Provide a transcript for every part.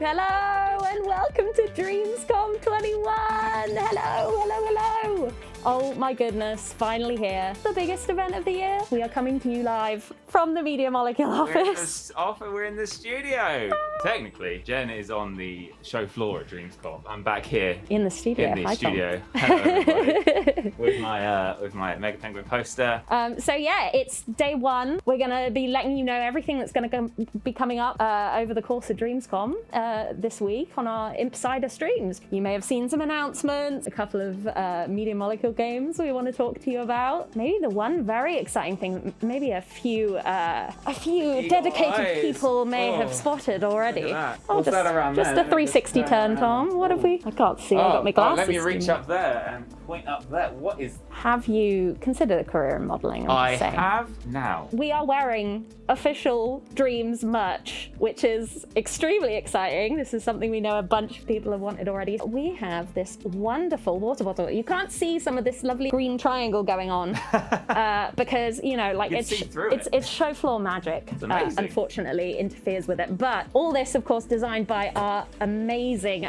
Hello and welcome to DreamsCom 21. Hello. Oh my goodness, finally here. The biggest event of the year. We are coming to you live from the Media Molecule office. We're in the studio. Technically, Jen is on the show floor at DreamsCom. I'm back here in the studio. Hello, everybody. with my Megapenguin poster. So yeah, it's day one. We're gonna be letting you know everything that's gonna be coming up over the course of DreamsCom this week on our Impsider streams. You may have seen some announcements, a couple of Media Molecule games we want to talk to you about. Maybe the one very exciting thing, maybe a few dedicated people may have spotted already. What's that around just there? a 360 turn, Tom. What have we? I can't see. I've got my glasses. Let me reach up there and point up there. What is? Have you considered a career in modelling? I have now. We are wearing official Dreams merch, which is extremely exciting. This is something we know a bunch of people have wanted already. We have this wonderful water bottle. You can't see some of this lovely green triangle going on because, you know, like it's show floor magic, unfortunately interferes with it. But all this, of course, designed by our amazing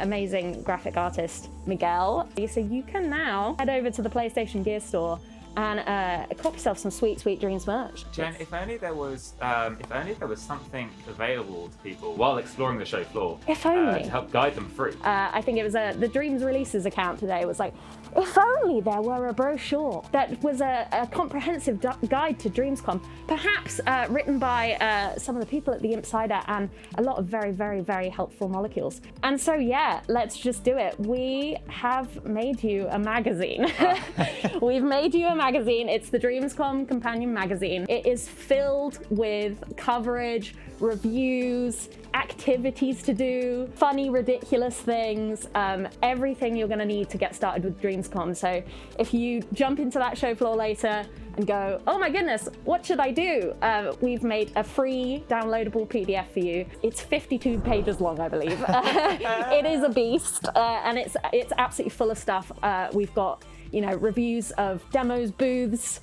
graphic artist, Miguel. So you can now head over to the PlayStation Gear store and cop yourself some sweet Dreams merch. Jen, if only there was something available to people while exploring the show floor. If only. To help guide them through. I think it was the Dreams Releases account today was like, if only there were a brochure that was a comprehensive guide to DreamsCom, perhaps written by some of the people at the Impsider and a lot of very helpful molecules. And so yeah, let's just do it. We have made you a magazine. We've made you a magazine. It's the DreamsCom Companion Magazine. It is filled with coverage, reviews, activities to do, funny, ridiculous things, everything you're going to need to get started with DreamsCom. So if you jump into that show floor later and go, oh my goodness, what should I do? We've made a free downloadable PDF for you. It's 52 pages long, I believe. It is a beast, and it's absolutely full of stuff. We've got, you know, reviews of demos, booths,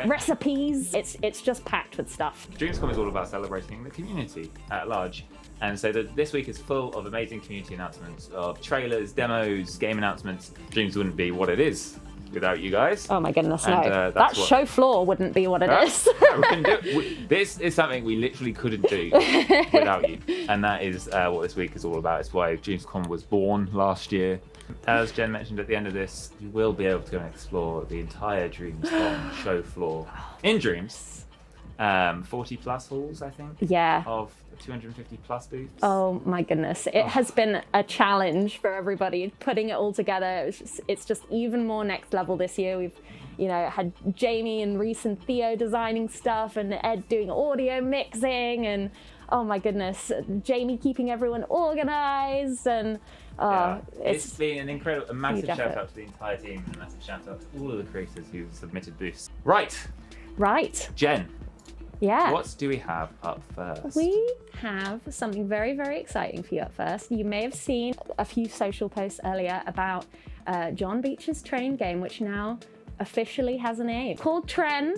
recipes. It's just packed with stuff. DreamsCom is all about celebrating the community at large. And so this week is full of amazing community announcements, of trailers, demos, game announcements. Dreams wouldn't be what it is without you guys. Oh my goodness, no. That show floor wouldn't be what it is. No, we couldn't do. This is something we literally couldn't do without you. And that is what this week is all about. It's why DreamsCom was born last year. As Jen mentioned at the end of this, you will be able to go and explore the entire DreamsCom show floor in Dreams. 40 plus halls, I think. Yeah. Of 250 plus booths. Oh my goodness. It has been a challenge for everybody putting it all together. It's just even more next level this year. We've, you know, had Jamie and Reese and Theo designing stuff and Ed doing audio mixing and oh my goodness, Jamie keeping everyone organized and it's been an a massive shout out to the entire team and a massive shout out to all of the creators who submitted booths. Right. Jen. Yeah. What do we have up first? We have something very exciting for you up first. You may have seen a few social posts earlier about John Beach's TREN game, which now officially has a name called TREN.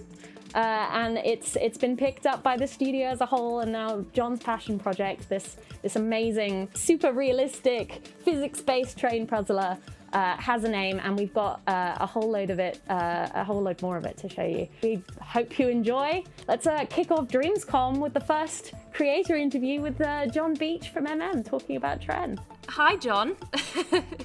And it's been picked up by the studio as a whole, and now John's passion project, this amazing, super realistic, physics-based train puzzler, has a name, and we've got a whole load more of it to show you. We hope you enjoy. Let's kick off DreamsCom with the first creator interview with John Beach from MM talking about TREN. Hi, John.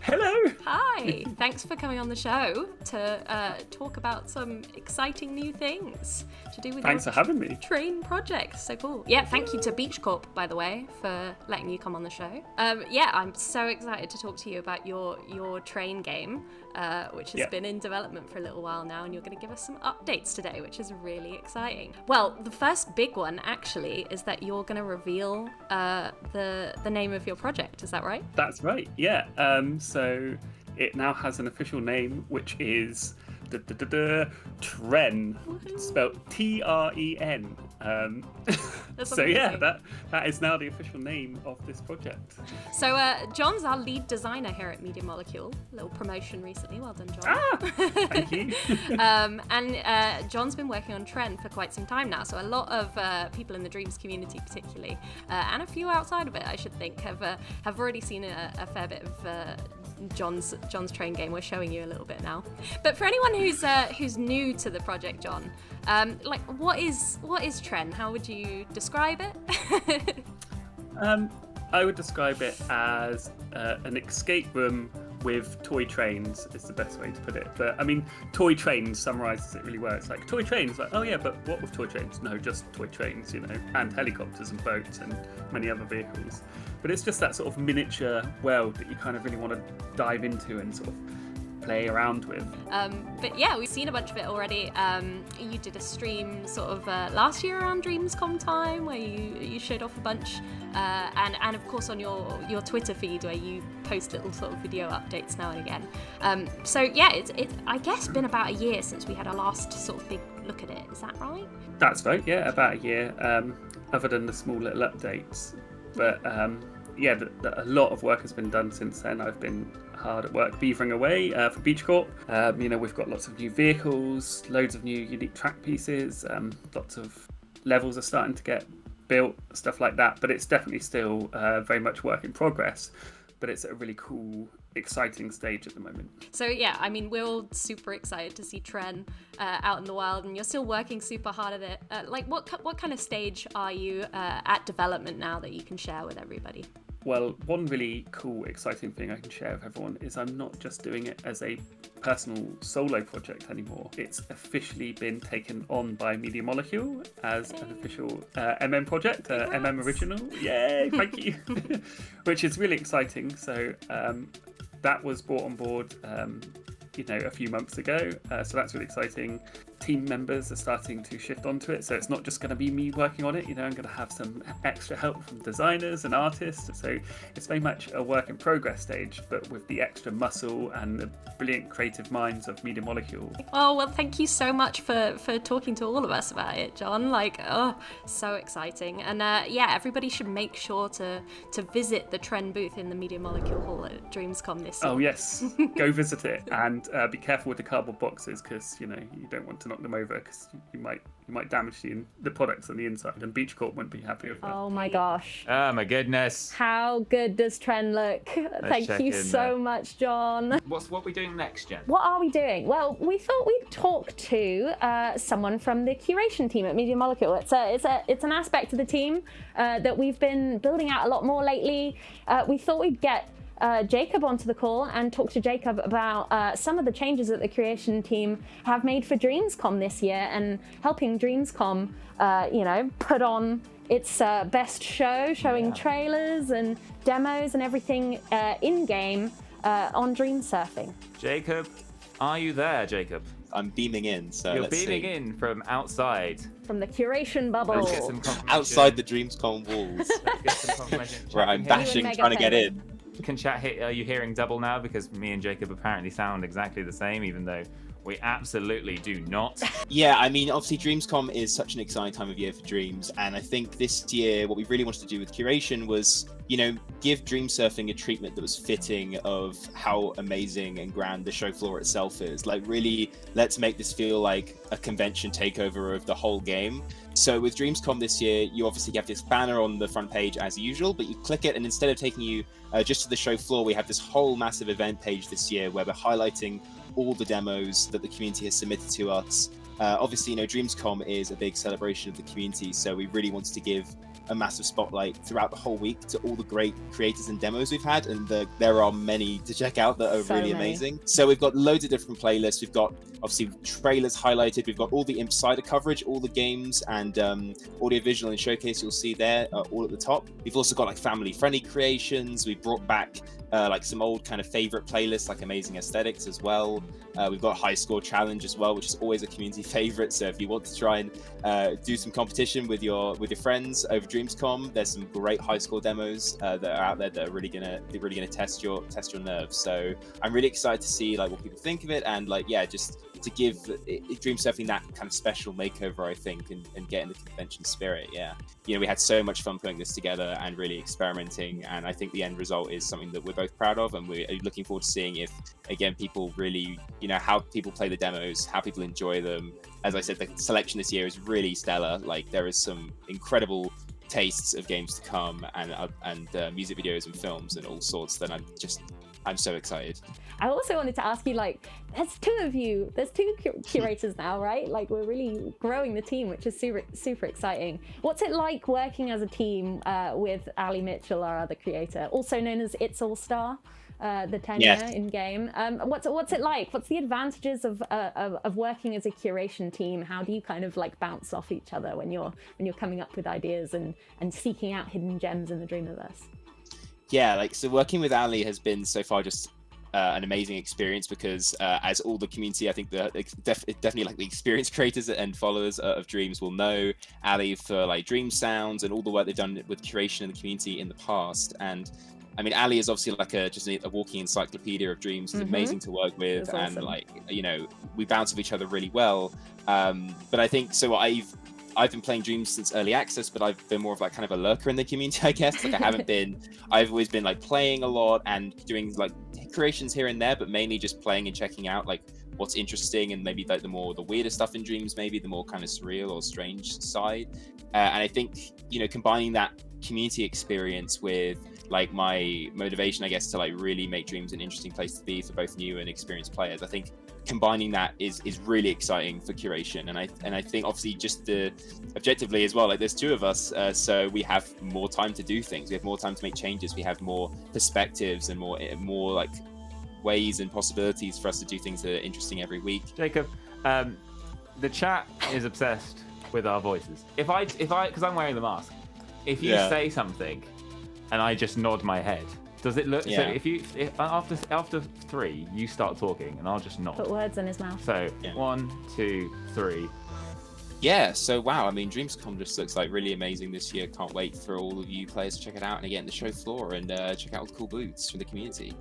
Hello. Hi. Thanks for coming on the show to talk about some exciting new things to do with Thanks for having me. TREN project. So cool. Yeah, thank you to Beach Corp, by the way, for letting you come on the show. Yeah, I'm so excited to talk to you about your TREN game, which has been in development for a little while now, and you're going to give us some updates today, which is really exciting. Well, the first big one, actually, is that you're going to reveal the name of your project. Is that right? That's right, yeah. So it now has an official name, which is TREN, spelled TREN. So yeah, that is now the official name of this project. So John's our lead designer here at Media Molecule. A little promotion recently. Well done, John. Thank you. And John's been working on TREN for quite some time now. So a lot of people in the Dreams community, particularly, and a few outside of it, I should think, have already seen a fair bit of John's TREN game. We're showing you a little bit now. But for anyone who's new to the project, John, like what is TREN? How would you describe it? I would describe it as an escape room with toy trains is the best way to put it. But I mean, toy trains summarizes it really well. It's like toy trains, like, oh yeah, but what with toy trains? No, just toy trains, and helicopters and boats and many other vehicles. But it's just that sort of miniature world that you kind of really want to dive into and sort of play around with. But yeah, we've seen a bunch of it already. You did a stream sort of last year around DreamsCom time where you showed off a bunch, and of course on your Twitter feed where you post little sort of video updates now and again. So yeah, it's I guess been about a year since we had our last sort of big look at it. Is that right? That's right. Yeah, about a year. Other than the small little updates, but yeah, a lot of work has been done since then. I've been hard at work beavering away for Beach Corp. We've got lots of new vehicles, loads of new unique track pieces, lots of levels are starting to get built, stuff like that. But it's definitely still very much work in progress. But it's at a really cool, exciting stage at the moment. So yeah, I mean, we're all super excited to see TREN out in the wild, and you're still working super hard at it. Like, what kind of stage are you at development now that you can share with everybody? Well, one really cool, exciting thing I can share with everyone is I'm not just doing it as a personal solo project anymore. It's officially been taken on by Media Molecule as an official MM project, MM original. Yay, thank you. Which is really exciting. So that was brought on board a few months ago. So that's really exciting. Team members are starting to shift onto it, so it's not just going to be me working on it. I'm going to have some extra help from designers and artists, so it's very much a work in progress stage, but with the extra muscle and the brilliant creative minds of Media Molecule. Oh well, thank you so much for talking to all of us about it, John. Like, oh, so exciting. And yeah, everybody should make sure to visit the TREN booth in the Media Molecule hall at DreamsCom this year. Oh yes, go visit it, and be careful with the cardboard boxes, because you don't want to knock them over, because you might damage the products on the inside, and Beach Corp wouldn't be happy with that. Oh my gosh. Oh my goodness. How good does TREN look? Thank you so much, John. What are we doing next, Jen? What are we doing? Well, we thought we'd talk to someone from the curation team at Media Molecule. It's an aspect of the team that we've been building out a lot more lately. We thought we'd get Jacob onto the call and talk to Jacob about some of the changes that the Curation team have made for DreamsCom this year, and helping DreamsCom, put on its best show, showing trailers and demos and everything in-game on Dream Surfing. Jacob, are you there, Jacob? I'm beaming in, so You're let's beaming see. in from outside. From the Curation bubble. Let's get some confirmation. Outside the DreamsCom walls, Let's get some confirmation. where I'm bashing, trying to get in. Can chat are you hearing double now? Because me and Jacob apparently sound exactly the same, even though we absolutely do not. Yeah, I mean, obviously DreamsCom is such an exciting time of year for Dreams, and I think this year what we really wanted to do with Curation was, give Dream Surfing a treatment that was fitting of how amazing and grand the show floor itself is. Like, really, let's make this feel like a convention takeover of the whole game. So with DreamsCom this year, you obviously have this banner on the front page as usual, but you click it, and instead of taking you just to the show floor, we have this whole massive event page this year where we're highlighting all the demos that the community has submitted to us. Obviously, DreamsCom is a big celebration of the community, so we really wanted to give a massive spotlight throughout the whole week to all the great creators and demos we've had, and there are many to check out that are really amazing. So we've got loads of different playlists. We've got obviously trailers highlighted. We've got all the Impsider coverage, all the games and audiovisual and showcase you'll see there all at the top. We've also got like family-friendly creations. We brought back like some old kind of favorite playlists like Amazing Aesthetics as well. We've got High Score Challenge as well, which is always a community favorite. So if you want to try and do some competition with your friends over DreamsCom, there's some great high score demos that are out there that are really gonna test your nerves. So I'm really excited to see like what people think of it, and like just to give Dream Surfing that kind of special makeover, I think, and get in the convention spirit. Yeah, we had so much fun putting this together and really experimenting, and I think the end result is something that we're both proud of, and we're looking forward to seeing if, again, people really, how people play the demos, how people enjoy them. As I said, the selection this year is really stellar. Like, there is some incredible tastes of games to come, and music videos and films and all sorts that I'm so excited. I also wanted to ask you, like, there's two curators now, right? Like, we're really growing the team, which is super exciting. What's it like working as a team with Ali Mitchell, our other creator, also known as It's All Star, the tenure in game? What's it like? What's the advantages of working as a curation team? How do you kind of like bounce off each other when you're coming up with ideas and seeking out hidden gems in the Dreamiverse? Yeah, so working with Ali has been so far just an amazing experience, because as all the community, I think definitely like the experienced creators and followers of Dreams will know Ali for like Dream Sounds and all the work they've done with curation in the community in the past. And I mean, Ali is obviously like just a walking encyclopedia of Dreams. He's amazing to work with, and awesome. Like, we bounce off each other really well. But I think so. I've been playing Dreams since early access, but I've been more of like kind of a lurker in the community, I guess. Like, I've always been like playing a lot and doing like creations here and there, but mainly just playing and checking out like what's interesting, and maybe like the weirder stuff in Dreams, maybe the more kind of surreal or strange side. And I think, combining that community experience with like my motivation, I guess, to like really make Dreams an interesting place to be for both new and experienced players, I think combining that is really exciting for curation. And I think obviously just objectively as well, like there's two of us, so we have more time to do things, we have more time to make changes, we have more perspectives and more like ways and possibilities for us to do things that are interesting every week. Jacob, the chat is obsessed with our voices. If I because I'm wearing the mask, if you say something and I just nod my head, does it look? Yeah. So if after 3 you start talking and I'll just nod. Put words in his mouth. So 1, 2, 3. Yeah, so wow, I mean, DreamsCom just looks like really amazing this year. Can't wait for all of you players to check it out, and again, the show floor, and check out all the cool booths from the community.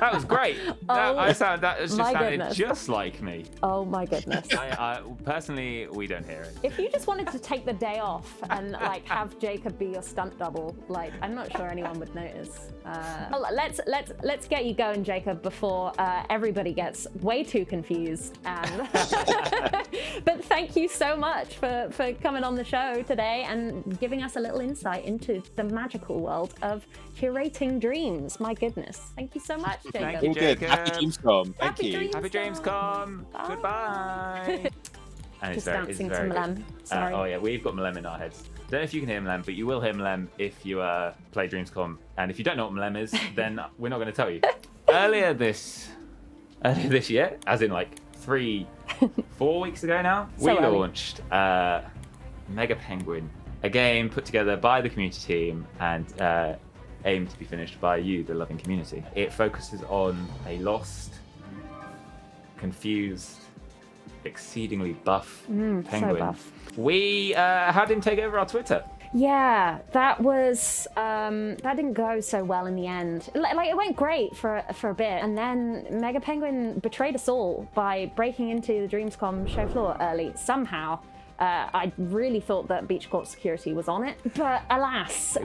That was great. That sounded just like me. Oh my goodness. I personally, we don't hear it. If you just wanted to take the day off and like have Jacob be your stunt double, like I'm not sure anyone would notice. Let's get you going, Jacob, before everybody gets way too confused. And but thank you so much for coming on the show today and giving us a little insight into the magical world of curating dreams. My goodness. Thank you so much, Jacob. Thank you, All Jacob. good. Happy DreamsCom. Thank you. Happy DreamsCom. Bye. Goodbye. And Just dancing to Malem. Sorry. Oh yeah, we've got Malem in our heads. Don't know if you can hear Malem, but you will hear Malem if you play DreamsCom. And if you don't know what Malem is, then we're not going to tell you. Earlier this year, as in like 3-4 weeks ago now, we launched Megapenguin, a game put together by the community team and aimed to be finished by you, the loving community. It focuses on a lost, confused, exceedingly buff penguin. So buff. We had him take over our Twitter. Yeah, that was that didn't go so well in the end. Like, it went great for a bit, and then Megapenguin betrayed us all by breaking into the DreamsCom show floor early somehow. I really thought that Beach Corp security was on it, but alas,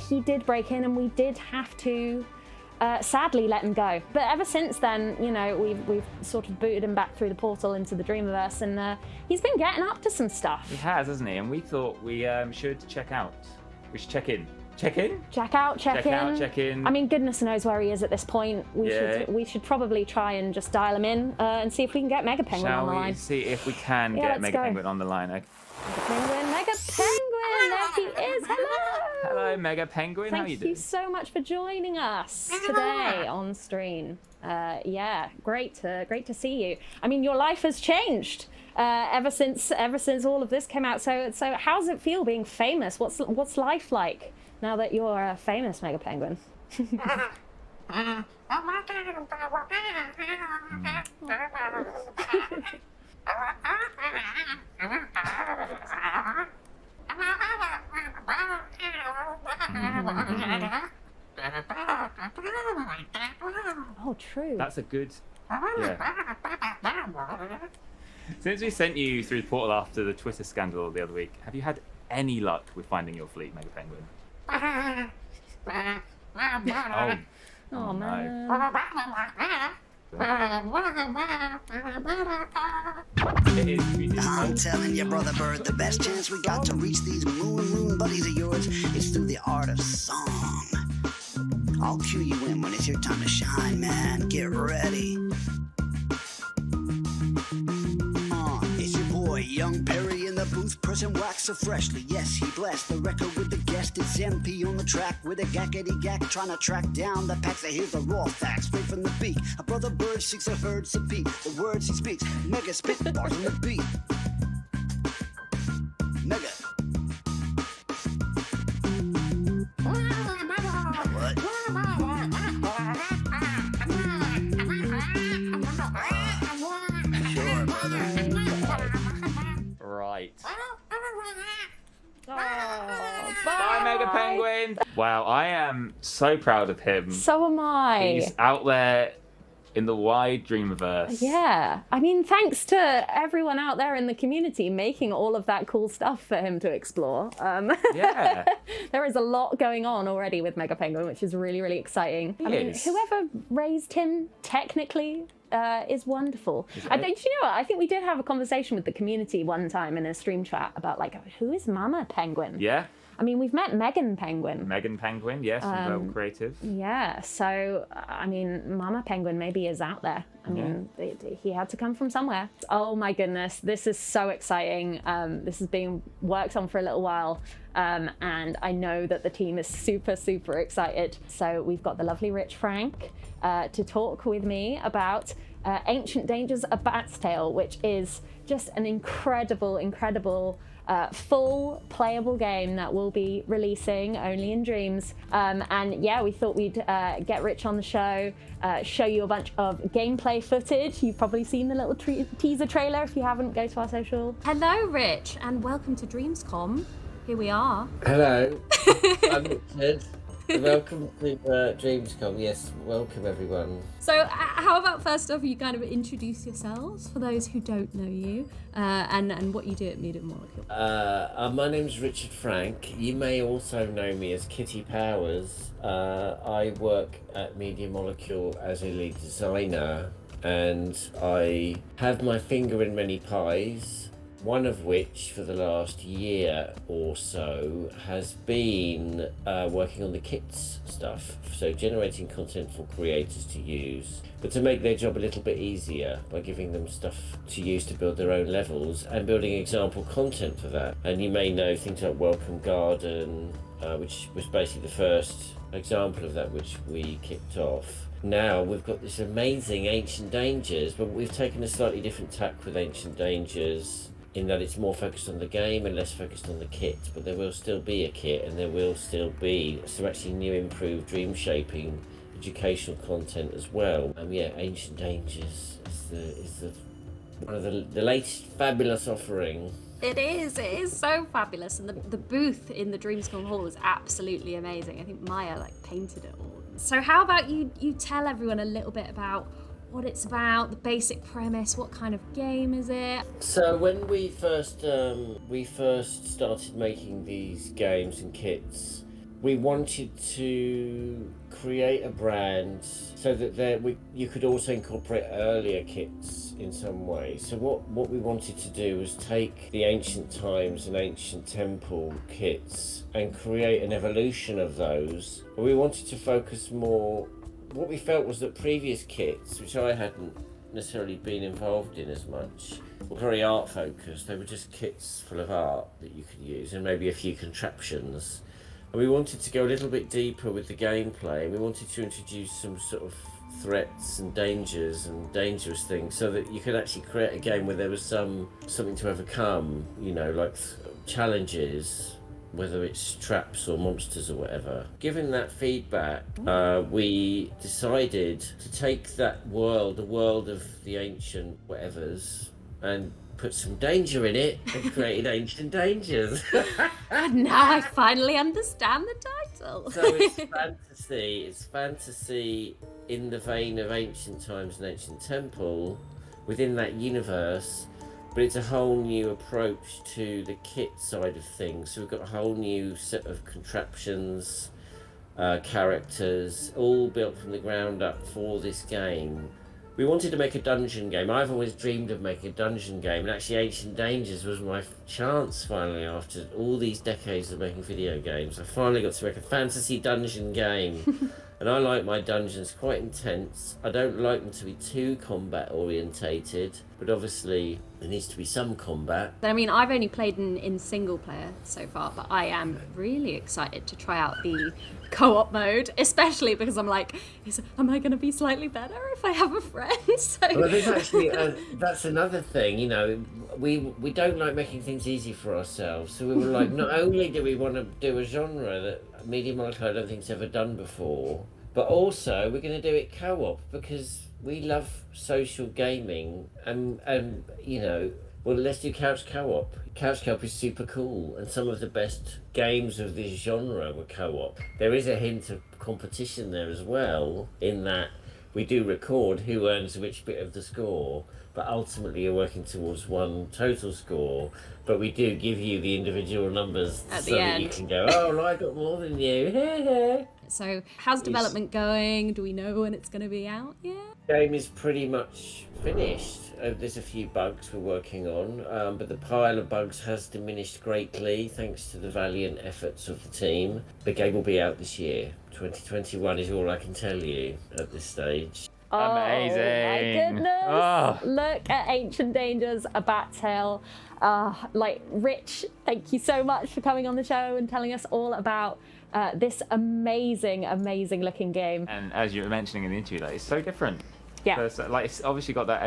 he did break in, and we did have to sadly let him go. But ever since then, we've sort of booted him back through the portal into the Dreamiverse, and he's been getting up to some stuff. He has, hasn't he? And we thought we should check out. We should check in. Check in? Check out, check in. I mean, goodness knows where he is at this point. We should probably try and just dial him in and see if we can get Megapenguin on the line. Shall we see if we can get Megapenguin on the line? Okay. Megapenguin, there he is. Hello. Hello, Megapenguin. How are you doing? Thank you so much for joining us today on stream. Great to see you. I mean, your life has changed ever since all of this came out. So how's it feel being famous? What's life like now that you're a famous Megapenguin? Oh, true. That's a good Yeah. Since we sent you through the portal after the Twitter scandal the other week, have you had any luck with finding your fleet, Megapenguin? Oh, man. It is. I'm telling you, brother bird, the best chance we got to reach these moon buddies of yours is through the art of song. I'll cue you in when it's your time to shine, man. Get ready. It's your boy, Young Perry in the booth, pressing wax so freshly. Yes, he blessed the record with the guest. It's MP on the track with a gackety-gack, trying to track down the packs. I hear the raw facts straight from the beak. A brother bird seeks a herd to beat. The words he speaks, mega spit bars on the beat. Mega. What? Sure, brother. Right. Oh, Bye, Megapenguin. Wow, I am so proud of him. So am I. He's out there in the wide Dreamiverse. Yeah. I mean, thanks to everyone out there in the community making all of that cool stuff for him to explore. Yeah. There is a lot going on already with Megapenguin, which is really, really exciting. I mean, is. whoever raised him technically is wonderful. Do you know what? I think we did have a conversation with the community one time in a stream chat about, like, who is Mama Penguin? Yeah. I mean, we've met Megapenguin. Megapenguin, yes, from Verbal Creative. Yeah, so, I mean, Mama Penguin maybe is out there. I mean, he had to come from somewhere. Oh my goodness, this is so exciting. This is being worked on for a little while. And I know that the team is super, super excited. So we've got the lovely Rich Frank to talk with me about Ancient Dangers, A Bat's Tale, which is just an incredible, incredible full playable game that we'll be releasing only in Dreams. And yeah, we thought we'd get Rich on the show, show you a bunch of gameplay footage. You've probably seen the little teaser trailer. If you haven't, go to our social. Hello, Rich, and welcome to DreamsCom. Here we are. Hello, I'm Richard. Welcome to DreamsCom. Yes, welcome everyone. So, how about first off, you kind of introduce yourselves for those who don't know you, and what you do at Media Molecule. My name's Richard Frank. You may also know me as Kitty Powers. I work at Media Molecule as a lead designer, and I have my finger in many pies. One of which, for the last year or so, has been working on the kits stuff. So generating content for creators to use, but to make their job a little bit easier by giving them stuff to use to build their own levels and building example content for that. And you may know things like Welcome Garden, which was basically the first example of that, which we kicked off. Now we've got this amazing Ancient Dangers, but we've taken a slightly different tack with Ancient Dangers, in that it's more focused on the game and less focused on the kit, but there will still be a kit and there will still be some actually new improved dream shaping educational content as well. Yeah, Ancient Dangers is the one of the latest fabulous offering. It is so fabulous, and the booth in the DreamsCom hall is absolutely amazing. I think Maya painted it all. So how about you tell everyone a little bit about what it's about, the basic premise, what kind of game is it? So when we first started making these games and kits, we wanted to create a brand so that you could also incorporate earlier kits in some way. So what we wanted to do was take the Ancient Times and Ancient Temple kits and create an evolution of those. But we wanted to focus more. What we felt was that previous kits, which I hadn't necessarily been involved in as much, were very art focused. They were just kits full of art that you could use and maybe a few contraptions. And we wanted to go a little bit deeper with the gameplay. We wanted to introduce some sort of threats and dangers and dangerous things so that you could actually create a game where there was something to overcome, like challenges, whether it's traps or monsters or whatever. Given that feedback, we decided to take that world, the world of the ancient whatevers, and put some danger in it and created Ancient Dangers. Now I finally understand the title. So it's fantasy. It's fantasy in the vein of Ancient Times and Ancient Temple within that universe, but it's a whole new approach to the kit side of things. So we've got a whole new set of contraptions, characters, all built from the ground up for this game. We wanted to make a dungeon game. I've always dreamed of making a dungeon game, and actually Ancient Dangers was my chance finally, after all these decades of making video games. I finally got to make a fantasy dungeon game. And I like my dungeons quite intense. I don't like them to be too combat orientated, but obviously there needs to be some combat. I mean, I've only played in single player so far, but I am really excited to try out the co-op mode, especially because I'm like, am I going to be slightly better if I have a friend? So... Well, there's actually, that's another thing, you know, we don't like making things easy for ourselves. So we were like, not only do we want to do a genre that Media Molecule I don't think's ever done before, but also we're going to do it co-op because we love social gaming and you know, well, let's do couch co-op. Couch co-op is super cool, and some of the best games of this genre were co-op. There is a hint of competition there as well, in that we do record who earns which bit of the score, but ultimately you're working towards one total score. But we do give you the individual numbers At so the that end. you can go, oh, well, I got more than you. So how's development going? Do we know when it's going to be out yet? Game is pretty much finished. There's a few bugs we're working on, but the pile of bugs has diminished greatly thanks to the valiant efforts of the team. The game will be out this year. 2021 is all I can tell you at this stage. Amazing. Oh my goodness. Oh. Look at Ancient Dangers, a bat tale. Like, Rich, thank you so much for coming on the show and telling us all about this amazing, amazing looking game. And as you were mentioning in the interview, like, it's so different. Yeah. So, like, it's obviously got that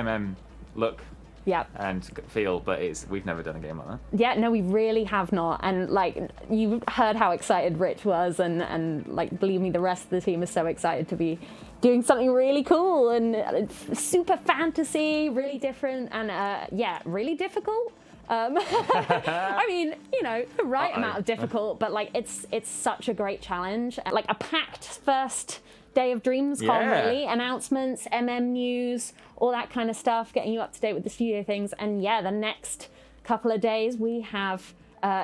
look Yeah. and feel, but we've never done a game like that. Yeah, no, we really have not. And like, you heard how excited Rich was, and like, believe me, the rest of the team is so excited to be doing something really cool and super fantasy, really different, and yeah, really difficult. I mean, you know, the right amount of difficult, but like, it's such a great challenge. Like a packed first day of DreamsCom, really. Announcements, news, all that kind of stuff, getting you up to date with the studio things. And yeah, the next couple of days we have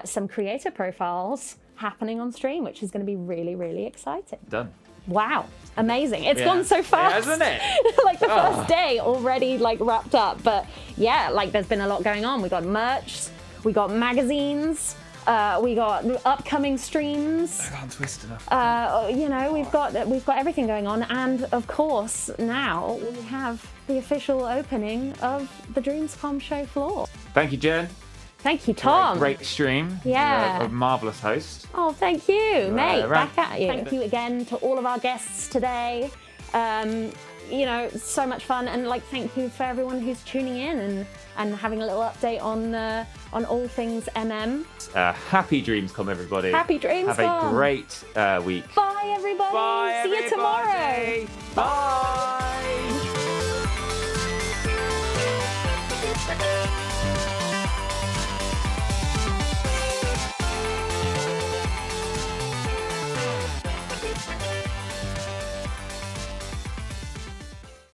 some creator profiles happening on stream, which is going to be really, really exciting. Done. Wow, amazing. It's gone so fast. Yeah, hasn't it? Like the first day already like wrapped up. But yeah, like there's been a lot going on. We got merch, we got magazines, we got upcoming streams. I can't twist enough. You know, we've got everything going on, and of course now we have the official opening of the DreamsCom show floor. Thank you, Jen. Thank you, Tom. Great stream. Yeah. You're a marvellous host. Oh, thank you, mate. right. Back at you. Thank you again to all of our guests today. You know, so much fun, and like, thank you for everyone who's tuning in and having a little update on all things Happy DreamsCom, everybody. Happy DreamsCom. Have a great week. Bye, everybody. Bye, See you tomorrow. everybody. Bye.